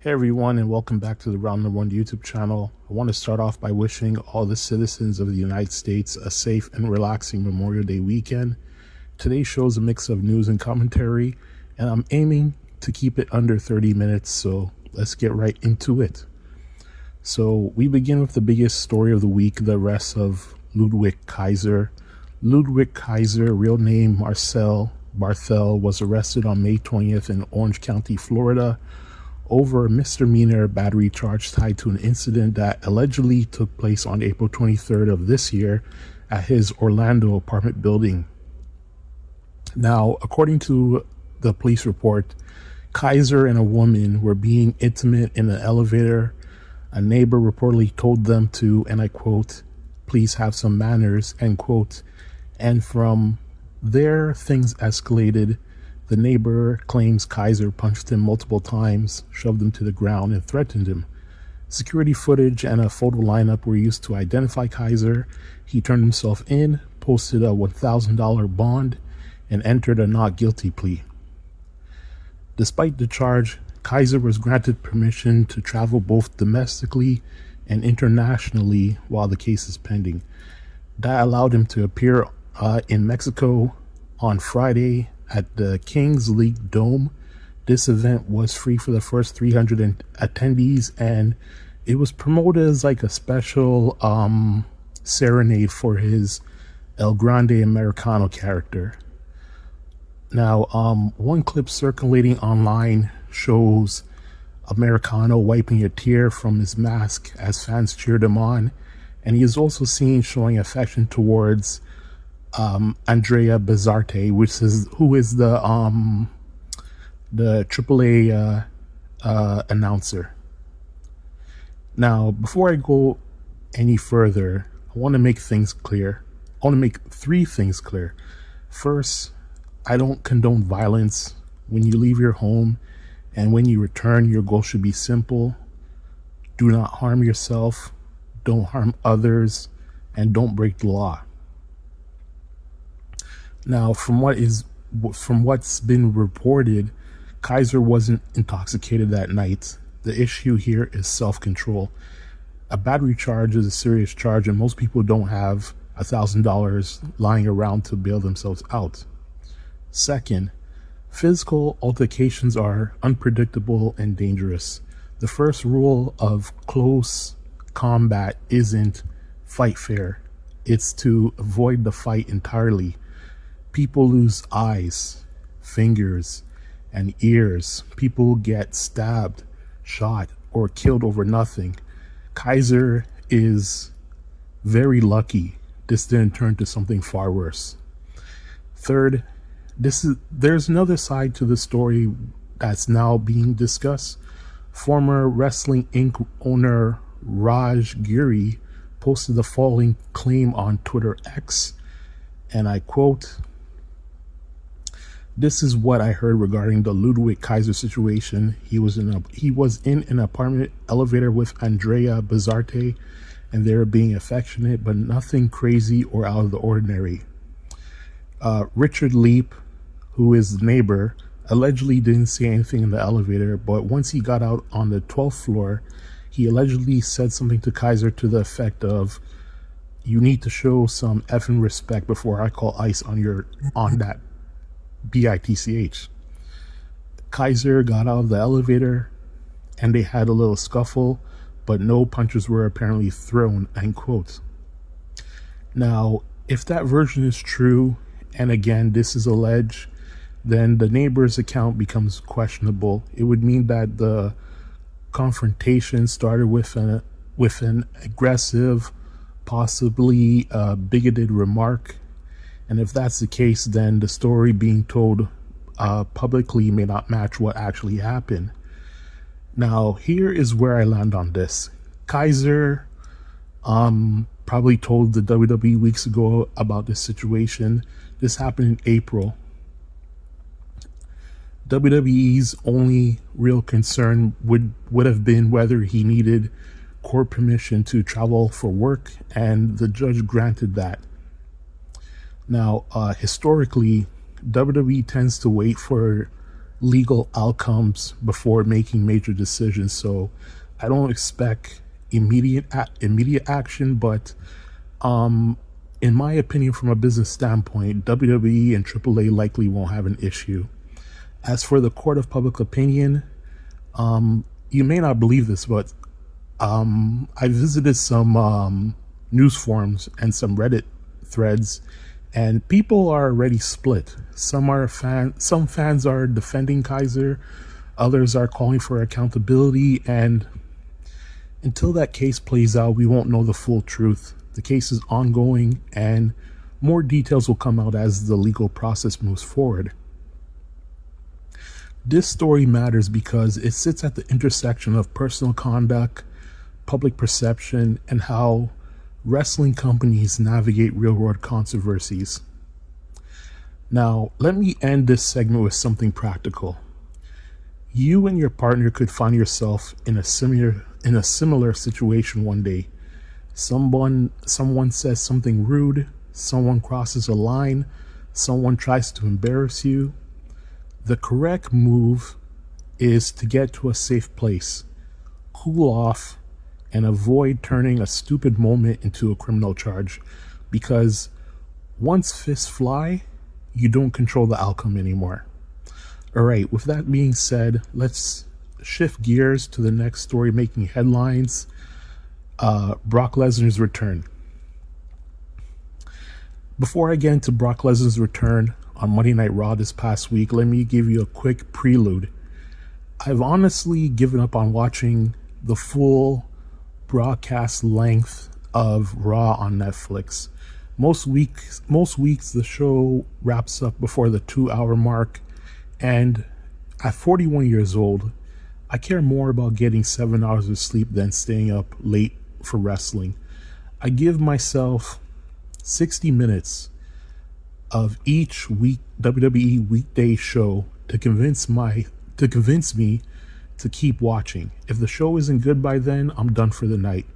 Hey everyone, and welcome back to the Round Number One YouTube channel. I want to start off by wishing all the citizens of the United States a safe and relaxing Memorial Day weekend. Today's show is a mix of news and commentary, and I'm aiming to keep it under 30 minutes, so let's get right into it. So we begin with the biggest story of the week, the arrest of Ludwig Kaiser. Ludwig Kaiser, real name Marcel Barthel, was arrested on May 20th in Orange County, Florida, over a misdemeanor battery charge tied to an incident that allegedly took place on April 23rd of this year at his Orlando apartment building. Now, according to the police report, Kaiser and a woman were being intimate in an elevator. A neighbor reportedly told them to, and I quote, "please have some manners," end quote. And from there, things escalated. The neighbor claims Kaiser punched him multiple times, shoved him to the ground, and threatened him. Security footage and a photo lineup were used to identify Kaiser. He turned himself in, posted a $1,000 bond, and entered a not guilty plea. Despite the charge, Kaiser was granted permission to travel both domestically and internationally while the case is pending. That allowed him to appear in Mexico on Friday at the Kings League Dome. This event was free for the first 300 attendees, and it was promoted as like a special serenade for his El Grande Americano character. Now, one clip circulating online shows Americano wiping a tear from his mask as fans cheered him on, and he is also seen showing affection towards Andrea Bazzarte, who is the AAA announcer. Now, before I go any further, I want to make things clear. I want to make three things clear. First, I don't condone violence. When you leave your home and when you return, your goal should be simple. Do not harm yourself, don't harm others, and don't break the law. Now, from what's been reported, Kaiser wasn't intoxicated that night. The issue here is self-control. A battery charge is a serious charge, and most people don't have $1,000 lying around to bail themselves out. Second, physical altercations are unpredictable and dangerous. The first rule of close combat isn't fight fair. It's to avoid the fight entirely. People lose eyes, fingers, and ears. People get stabbed, shot, or killed over nothing. Kaiser is very lucky this didn't turn to something far worse. Third, there's another side to the story that's now being discussed. Former Wrestling Inc. owner Raj Giri posted the following claim on Twitter X, and I quote, "This is what I heard regarding the Ludwig Kaiser situation. He was in an apartment elevator with Andrea Bazzarte, and they were being affectionate, but nothing crazy or out of the ordinary. Richard Leap, who is the neighbor, allegedly didn't say anything in the elevator, but once he got out on the 12th floor, he allegedly said something to Kaiser to the effect of, 'You need to show some effing respect before I call ICE on that BITCH.' Kaiser got out of the elevator and they had a little scuffle, but no punches were apparently thrown," end quote. Now, if that version is true, and again, this is alleged, then the neighbor's account becomes questionable. It would mean that the confrontation started with an aggressive, possibly bigoted remark. And if that's the case, then the story being told publicly may not match what actually happened. Now, here is where I land on this. Kaiser probably told the WWE weeks ago about this situation. This happened in April. WWE's only real concern would have been whether he needed court permission to travel for work, and the judge granted that. Now, historically, WWE tends to wait for legal outcomes before making major decisions. So I don't expect immediate action, but in my opinion, from a business standpoint, WWE and AAA likely won't have an issue. As for the court of public opinion, you may not believe this, but I visited some news forums and some Reddit threads, and people are already split. Some fans are defending Kaiser, others are calling for accountability, and until that case plays out, we won't know the full truth. The case is ongoing, and more details will come out as the legal process moves forward. This story matters because it sits at the intersection of personal conduct, public perception, and how wrestling companies navigate real-world controversies. Now, let me end this segment with something practical. You and your partner could find yourself in a similar situation one day. Someone says something rude, someone crosses a line, someone tries to embarrass you. The correct move is to get to a safe place, cool off, and avoid turning a stupid moment into a criminal charge, because once fists fly, you don't control the outcome anymore. Alright, with that being said, let's shift gears to the next story making headlines. Brock Lesnar's return. Before I get into Brock Lesnar's return on Monday Night Raw this past week, let me give you a quick prelude. I've honestly given up on watching the full broadcast length of Raw on Netflix. Most weeks the show wraps up before the 2-hour mark, and at 41 years old, I care more about getting 7 hours of sleep than staying up late for wrestling. I give myself 60 minutes of each week WWE weekday show to convince me to keep watching. If the show isn't good by then, I'm done for the night.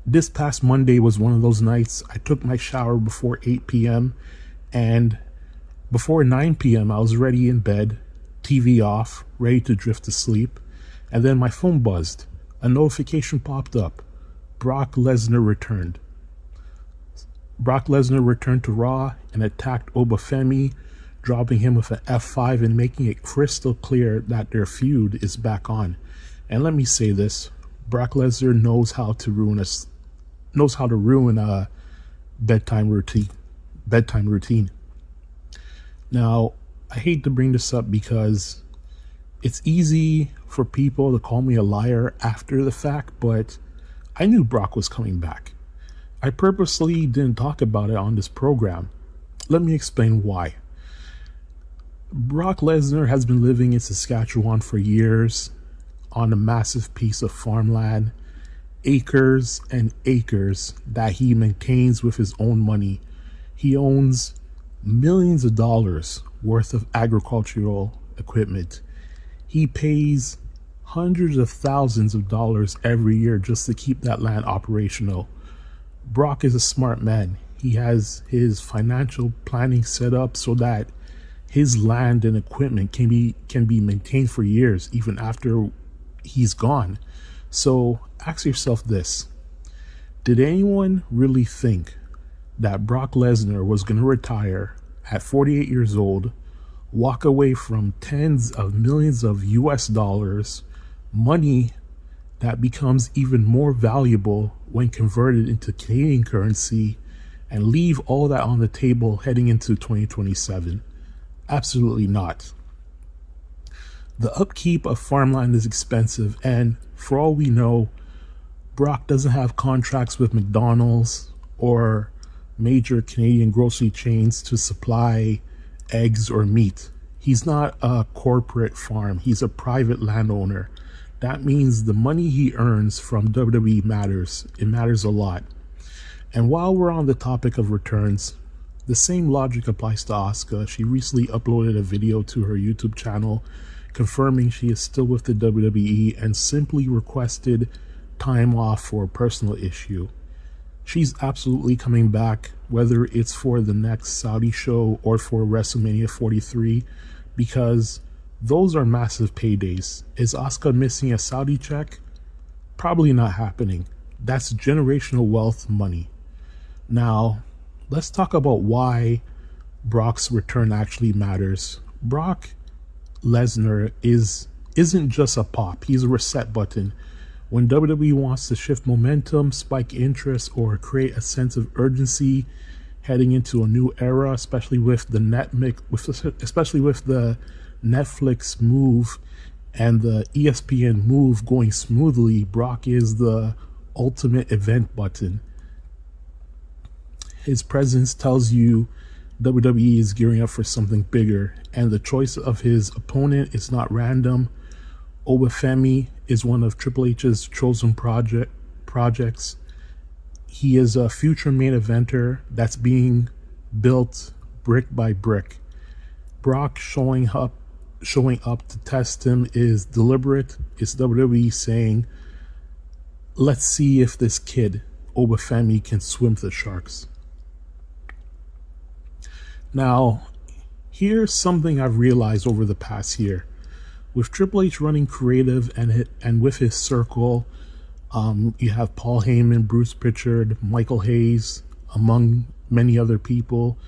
This past Monday was one of those nights. I took my shower before 8 p.m. and before 9 p.m. I was ready in bed, TV off, ready to drift to sleep, and then my phone buzzed. A notification popped up. Brock Lesnar returned. Brock Lesnar returned to Raw and attacked Obafemi, dropping him with an F5 and making it crystal clear that their feud is back on. And let me say this, Brock Lesnar knows how to ruin a bedtime routine. Now, I hate to bring this up because it's easy for people to call me a liar after the fact, but I knew Brock was coming back. I purposely didn't talk about it on this program. Let me explain why. Brock Lesnar has been living in Saskatchewan for years on a massive piece of farmland, acres and acres that he maintains with his own money. He owns millions of dollars worth of agricultural equipment. He pays hundreds of thousands of dollars every year just to keep that land operational. Brock is a smart man. He has his financial planning set up so that his land and equipment can be maintained for years, even after he's gone. So ask yourself this: did anyone really think that Brock Lesnar was going to retire at 48 years old, walk away from tens of millions of US dollars, money that becomes even more valuable when converted into Canadian currency, and leave all that on the table heading into 2027? Absolutely not. The upkeep of farmland is expensive, and for all we know, Brock doesn't have contracts with McDonald's or major Canadian grocery chains to supply eggs or meat. He's not a corporate farm, he's a private landowner. That means the money he earns from WWE matters. It matters a lot. And while we're on the topic of returns, the same logic applies to Asuka. She recently uploaded a video to her YouTube channel confirming she is still with the WWE and simply requested time off for a personal issue. She's absolutely coming back, whether it's for the next Saudi show or for WrestleMania 43. because those are massive paydays. Is Asuka missing a Saudi check? Probably not happening. That's generational wealth money. Now, let's talk about why Brock's return actually matters. Brock Lesnar isn't just a pop, he's a reset button. When WWE wants to shift momentum, spike interest, or create a sense of urgency heading into a new era, especially with the Netflix move and the ESPN move going smoothly, Brock is the ultimate event button. His presence tells you WWE is gearing up for something bigger, and the choice of his opponent is not random. Obafemi is one of Triple H's chosen projects. He is a future main eventer that's being built brick by brick. Brock showing up to test him is deliberate. It's WWE saying, let's see if this kid, Obafemi, can swim the sharks. Now, here's something I've realized over the past year. With Triple H running creative and with his circle, you have Paul Heyman, Bruce Pritchard, Michael Hayes, among many other people.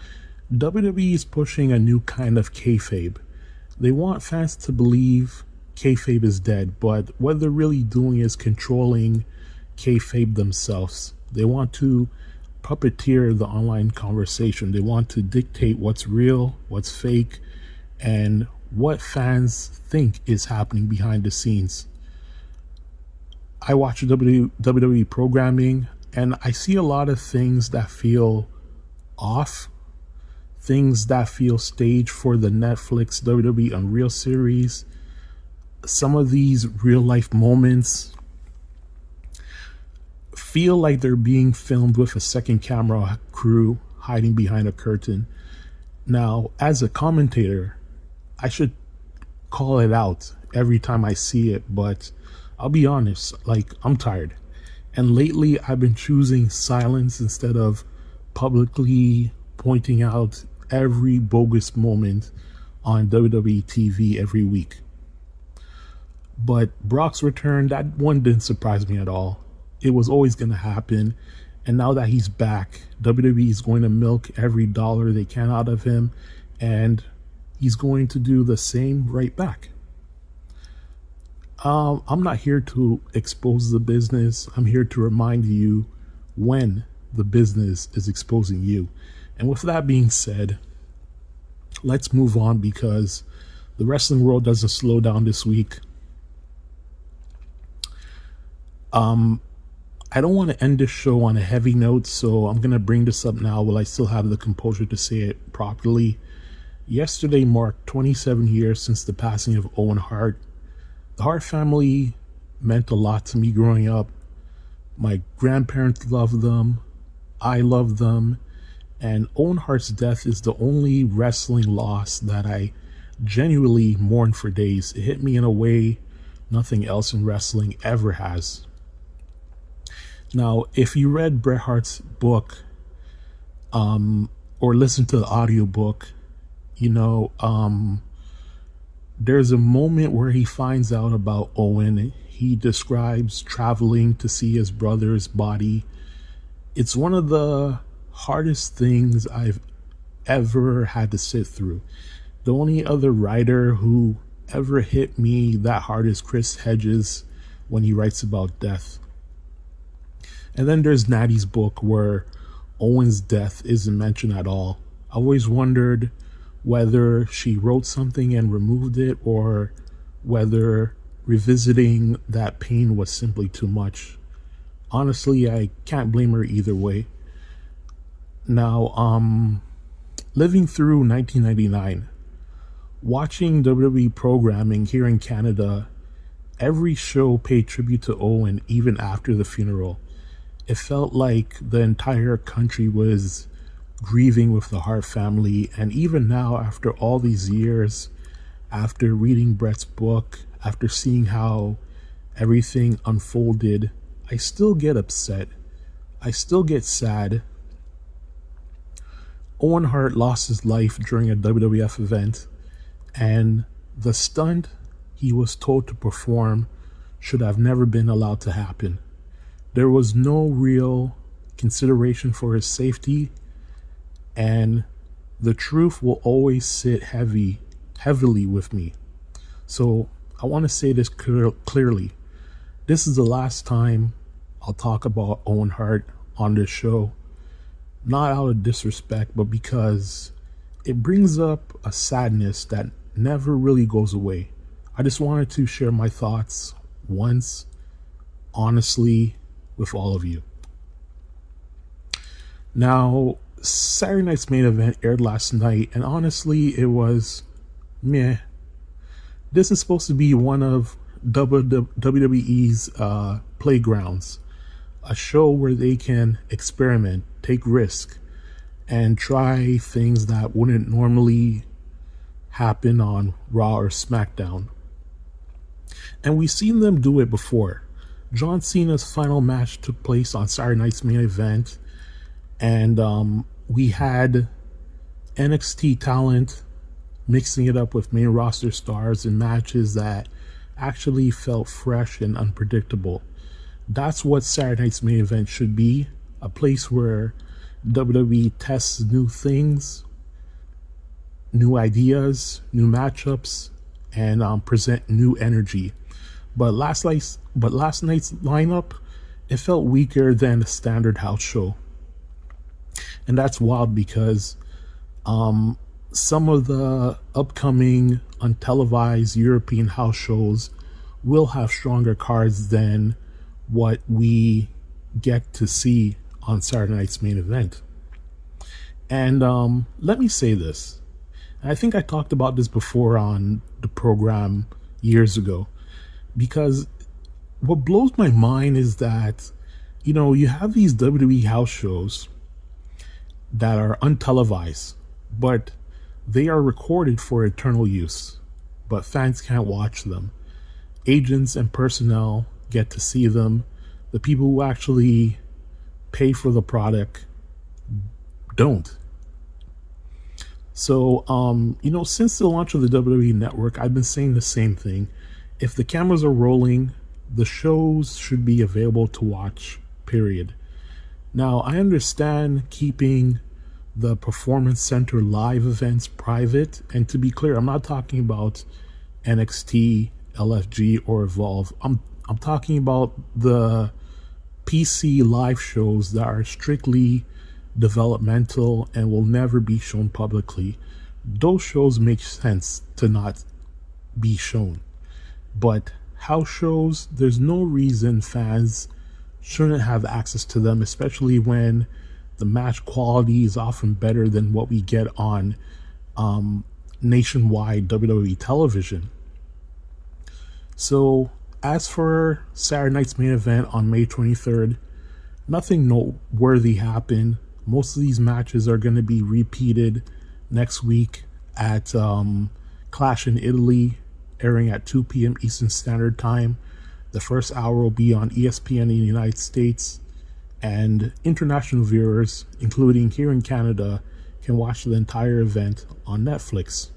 WWE is pushing a new kind of kayfabe. They want fans to believe kayfabe is dead, but what they're really doing is controlling kayfabe themselves. They want to puppeteer the online conversation. They want to dictate what's real, what's fake, and what fans think is happening behind the scenes. I watch WWE programming and I see a lot of things that feel off, things that feel staged for the Netflix WWE Unreal series. Some of these real life moments feel like they're being filmed with a second camera crew hiding behind a curtain. Now, as a commentator, I should call it out every time I see it, but I'll be honest, I'm tired. And lately I've been choosing silence instead of publicly pointing out every bogus moment on WWE TV every week. But Brock's return, that one didn't surprise me at all. It was always going to happen. And now that he's back, WWE is going to milk every dollar they can out of him, and he's going to do the same right back. I'm not here to expose the business. I'm here to remind you when the business is exposing you. And with that being said, let's move on, because the wrestling world doesn't slow down this week. I don't want to end this show on a heavy note, so I'm going to bring this up now while I still have the composure to say it properly. Yesterday marked 27 years since the passing of Owen Hart. The Hart family meant a lot to me growing up. My grandparents loved them. I loved them. And Owen Hart's death is the only wrestling loss that I genuinely mourned for days. It hit me in a way nothing else in wrestling ever has. Now, if you read Bret Hart's book, or listened to the audiobook, there's a moment where he finds out about Owen. He describes traveling to see his brother's body. It's one of the hardest things I've ever had to sit through. The only other writer who ever hit me that hard is Chris Hedges when he writes about death. And then there's Natty's book, where Owen's death isn't mentioned at all. I always wondered whether she wrote something and removed it, or whether revisiting that pain was simply too much. Honestly, I can't blame her either way. Now, living through 1999, watching WWE programming here in Canada, every show paid tribute to Owen even after the funeral. It felt like the entire country was grieving with the Hart family. And even now, after all these years, after reading Bret's book, after seeing how everything unfolded, I still get upset. I still get sad. Owen Hart lost his life during a WWF event, And the stunt he was told to perform should have never been allowed to happen. There was no real consideration for his safety, and the truth will always sit heavily with me. So I want to say this clearly. This is the last time I'll talk about Owen Hart on this show. Not out of disrespect, but because it brings up a sadness that never really goes away. I just wanted to share my thoughts once, honestly, with all of you. Now, Saturday night's main event aired last night, and honestly, it was meh. This is supposed to be one of WWE's playgrounds, a show where they can experiment, take risk, and try things that wouldn't normally happen on Raw or SmackDown. And we've seen them do it before. John Cena's final match took place on Saturday night's main event, and we had NXT talent mixing it up with main roster stars in matches that actually felt fresh and unpredictable. That's what Saturday night's main event should be, a place where WWE tests new things, new ideas, new matchups, and present new energy. But last night's lineup, it felt weaker than a standard house show. And that's wild because some of the upcoming untelevised European house shows will have stronger cards than what we get to see on Saturday night's main event. And let me say this. I think I talked about this before on the program years ago, because what blows my mind is that, you have these WWE house shows that are untelevised, but they are recorded for eternal use, but fans can't watch them. Agents and personnel get to see them. The people who actually pay for the product don't. So, since the launch of the WWE Network, I've been saying the same thing. If the cameras are rolling, the shows should be available to watch, period. Now, I understand keeping the Performance Center live events private, and to be clear, I'm not talking about NXT, LFG, or Evolve. I'm talking about the PC live shows that are strictly developmental and will never be shown publicly. Those shows make sense to not be shown. But house shows, there's no reason fans shouldn't have access to them, especially when the match quality is often better than what we get on nationwide WWE television. So, as for Saturday night's main event on May 23rd, nothing noteworthy happened. Most of these matches are going to be repeated next week at Clash in Italy, airing at 2 p.m. Eastern Standard Time. The first hour will be on ESPN in the United States, and international viewers, including here in Canada, can watch the entire event on Netflix.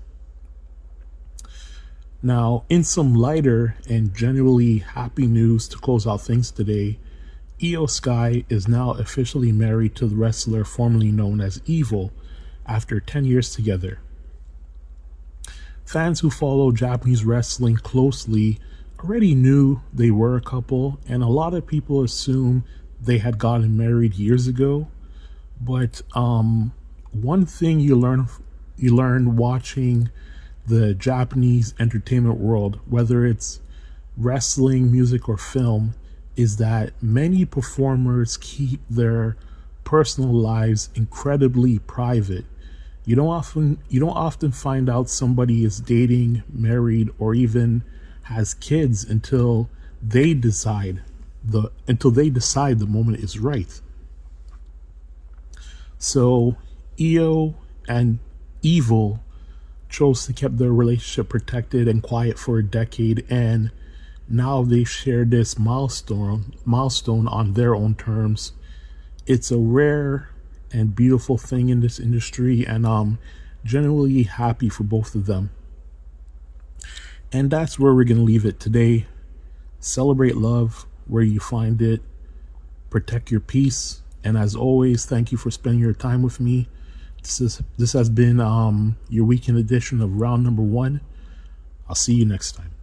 Now, in some lighter and genuinely happy news to close out things today, Io Sky is now officially married to the wrestler formerly known as Evil after 10 years together. Fans who follow Japanese wrestling closely already knew they were a couple, and a lot of people assume they had gotten married years ago. But one thing you learn watching the Japanese entertainment world, whether it's wrestling, music, or film, is that many performers keep their personal lives incredibly private. You don't often find out somebody is dating, married, or even has kids until they decide the moment is right. So Io and Evil chose to keep their relationship protected and quiet for a decade, and now they share this milestone on their own terms. It's a rare and beautiful thing in this industry, and I'm genuinely happy for both of them. And that's where we're going to leave it today. Celebrate love where you find it. Protect your peace. And as always, thank you for spending your time with me. This has been your weekend edition of round number 1. I'll see you next time.